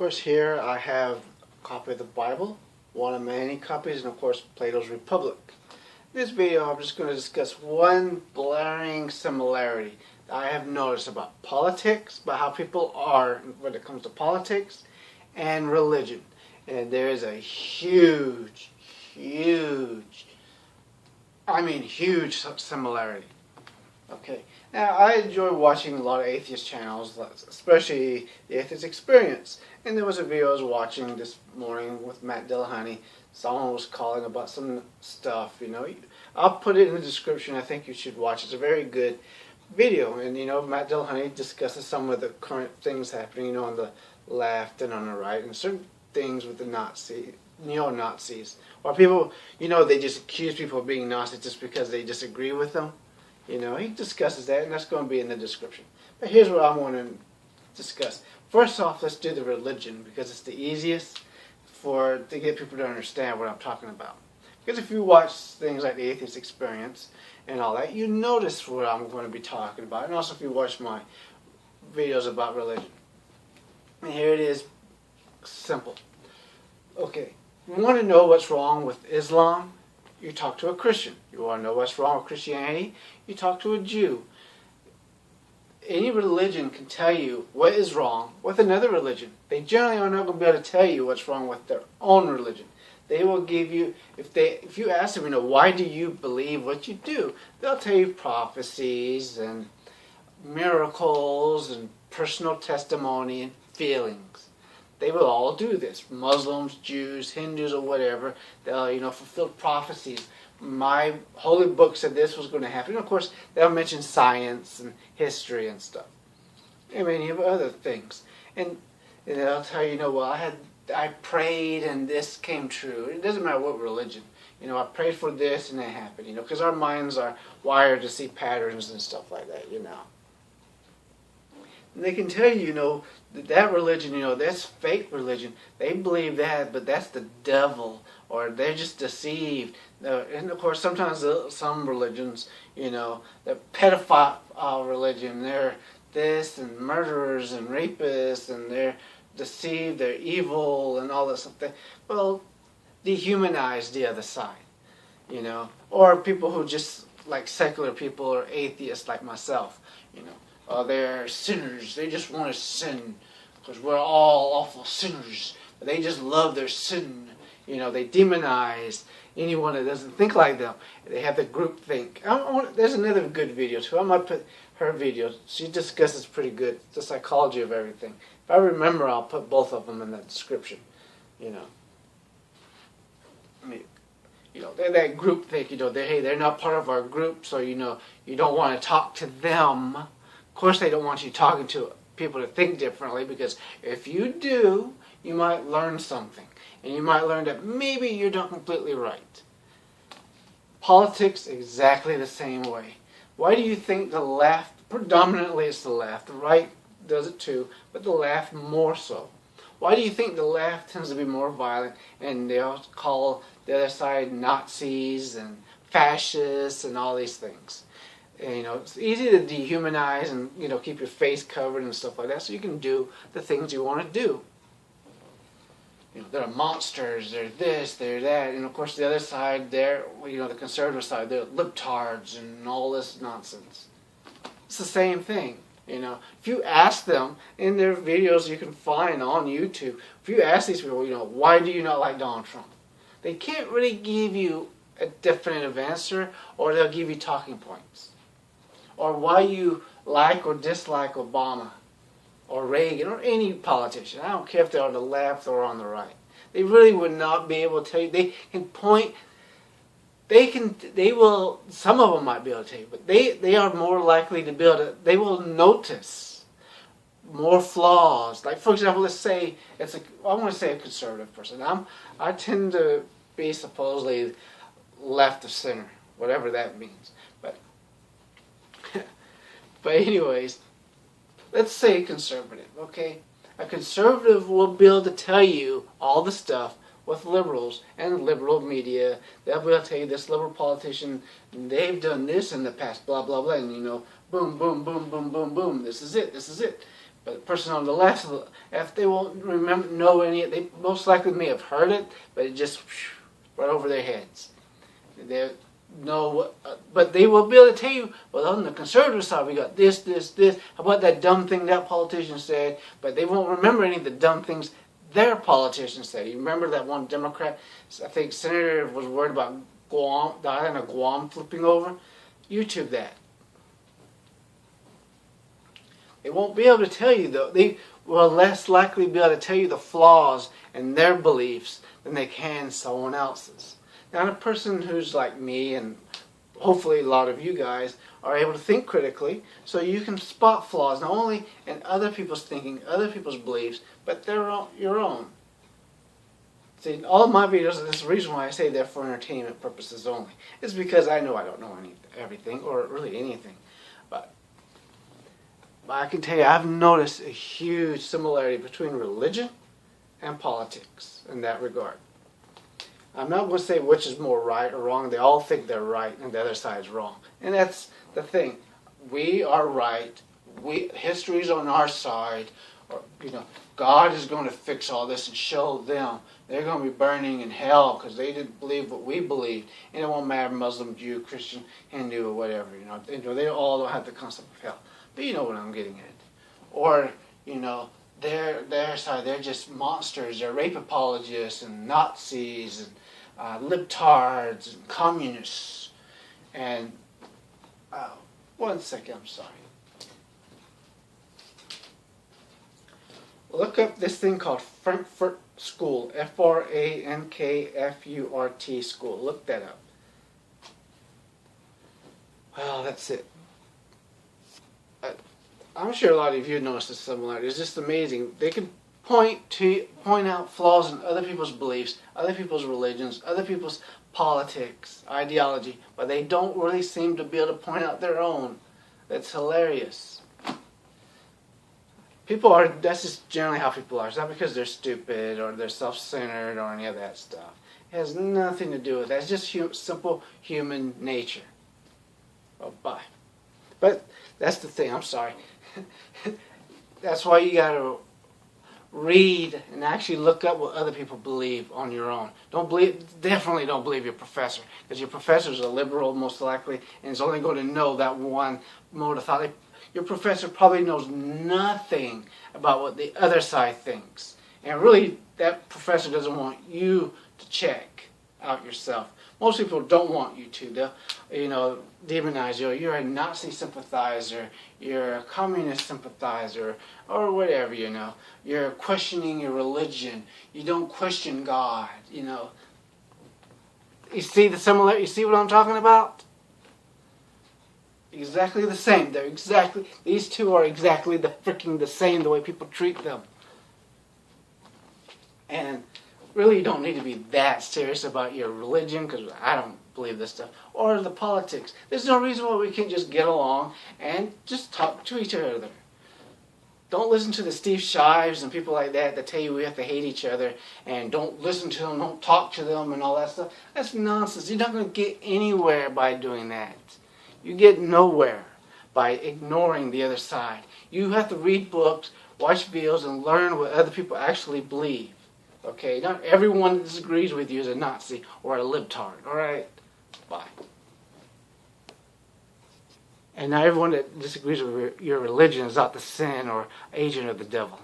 course, here I have a copy of the Bible, one of many copies, and of course Plato's Republic. In this video I'm just going to discuss one blaring similarity that I have noticed about politics, about how people are when it comes to politics and religion. And there is a huge similarity. Okay, now I enjoy watching a lot of atheist channels, especially the Atheist Experience. And there was a video I was watching this morning with Matt Dillahunty. Someone was calling about some stuff, you know. I'll put it in the description. I think you should watch it. It's a very good video. And, you know, Matt Dillahunty discusses some of the current things happening, you know, on the left and on the right, and certain things with the neo-Nazis. Or people, you know, they just accuse people of being Nazis just because they disagree with them. You know, he discusses that, and that's going to be in the description. But here's what I want to discuss. First off, let's do the religion, because it's the easiest to get people to understand what I'm talking about. Because if you watch things like the Atheist Experience and all that, you notice what I'm going to be talking about. And also if you watch my videos about religion. And here it is, simple. Okay, you want to know what's wrong with Islam? You talk to a Christian. You want to know what's wrong with Christianity? You talk to a Jew. Any religion can tell you what is wrong with another religion. They generally are not going to be able to tell you what's wrong with their own religion. They will give you, if you ask them, you know, why do you believe what you do? They'll tell you prophecies and miracles and personal testimony and feelings. They will all do this. Muslims, Jews, Hindus, or whatever. They'll, you know, fulfill prophecies. My holy book said this was going to happen. And of course, they'll mention science and history and stuff. And many other things. And they'll tell you, you know, well, I prayed and this came true. It doesn't matter what religion. You know, I prayed for this and it happened. You know, because our minds are wired to see patterns and stuff like that, you know. And they can tell you, you know, that religion, you know, that's fake religion. They believe that, but that's the devil, or they're just deceived. And of course, sometimes some religions, you know, the pedophile religion, they're this and murderers and rapists, and they're deceived, they're evil, and all this stuff. Well, dehumanize the other side, you know, or people who just like secular people or atheists like myself, you know. They're sinners. They just want to sin because we're all awful sinners. But they just love their sin. You know, they demonize anyone that doesn't think like them. They have the group think. There's another good video too. I might put her video. She discusses pretty good the psychology of everything. If I remember, I'll put both of them in the description. You know. I mean, you know, they're that group think. You know, they're not part of our group, so you know you don't want to talk to them. Of course, they don't want you talking to people to think differently, because if you do, you might learn something. And you might learn that maybe you're not completely right. Politics, exactly the same way. Why do you think the left, predominantly it's the left, the right does it too, but the left more so? Why do you think the left tends to be more violent, and they all call the other side Nazis and fascists and all these things? And, you know, it's easy to dehumanize and, you know, keep your face covered and stuff like that, so you can do the things you want to do. You know, they're monsters, they're this, they're that, and of course the other side, they're, you know, the conservative side, they're libtards and all this nonsense. It's the same thing, you know. If you ask them, in their videos you can find on YouTube, if you ask these people, you know, why do you not like Donald Trump? They can't really give you a definitive answer, or they'll give you talking points. Or why you like or dislike Obama or Reagan or any politician. I don't care if they're on the left or on the right. They really would not be able to tell you. They can point, they will, some of them might be able to tell you, but they are more likely to be able to, they will notice more flaws. Like, for example, let's say, I want to say a conservative person. I tend to be supposedly left of center, whatever that means. But anyways, let's say conservative, okay? A conservative will be able to tell you all the stuff with liberals and liberal media. They'll be able to tell you this liberal politician, they've done this in the past, blah, blah, blah, and you know, boom, boom, boom, boom, boom, boom, this is it, this is it. But the person on the left, if they won't know any, they most likely may have heard it, but it just right over their heads. They know what, but they will be able to tell you, well, on the conservative side, we got this, this, this. How about that dumb thing that politician said? But they won't remember any of the dumb things their politician said. You remember that one Democrat, I think senator, was worried about Guam, the island of Guam flipping over? YouTube that. They won't be able to tell you, though. They will less likely be able to tell you the flaws in their beliefs than they can someone else's. Now, a person who's like me, and hopefully a lot of you guys, are able to think critically, so you can spot flaws, not only in other people's thinking, other people's beliefs, but your own. See, all of my videos, this is the reason why I say they're for entertainment purposes only. It's because I know I don't know everything, or really anything. But I can tell you, I've noticed a huge similarity between religion and politics in that regard. I'm not going to say which is more right or wrong. They all think they're right and the other side's wrong. And that's the thing. We are right. History's on our side. Or, God is going to fix all this and show them. They're going to be burning in hell because they didn't believe what we believed. And it won't matter Muslim, Jew, Christian, Hindu, or whatever. They all don't have the concept of hell. But you know what I'm getting at. Or, their side, they're just monsters. They're rape apologists and Nazis and libtards and communists. And, one second, I'm sorry. Look up this thing called Frankfurt School, Frankfurt School. Look that up. Well, that's it. I'm sure a lot of you noticed the similarity. It's just amazing. They can point out flaws in other people's beliefs, other people's religions, other people's politics, ideology, but they don't really seem to be able to point out their own. That's hilarious. That's just generally how people are. It's not because they're stupid or they're self-centered or any of that stuff. It has nothing to do with that. It's just simple human nature. Oh, bye. But that's the thing. I'm sorry. That's why you got to read and actually look up what other people believe on your own. Definitely don't believe your professor, because your professor is a liberal most likely and is only going to know that one mode of thought. Your professor probably knows nothing about what the other side thinks, and really that professor doesn't want you to check out yourself. Most people don't want you to. They'll, demonize you. You're a Nazi sympathizer. You're a communist sympathizer, or whatever. You're questioning your religion. You don't question God. You see the similar. You see what I'm talking about? Exactly the same. These two are exactly the same. The way people treat them. And really, you don't need to be that serious about your religion, because I don't believe this stuff, or the politics. There's no reason why we can't just get along and just talk to each other. Don't listen to the Steve Shives and people like that tell you we have to hate each other, and don't listen to them, don't talk to them, and all that stuff. That's nonsense. You're not going to get anywhere by doing that. You get nowhere by ignoring the other side. You have to read books, watch videos, and learn what other people actually believe. Okay, not everyone that disagrees with you is a Nazi or a libtard, alright? Bye. And not everyone that disagrees with your religion is not the sin or agent of the devil.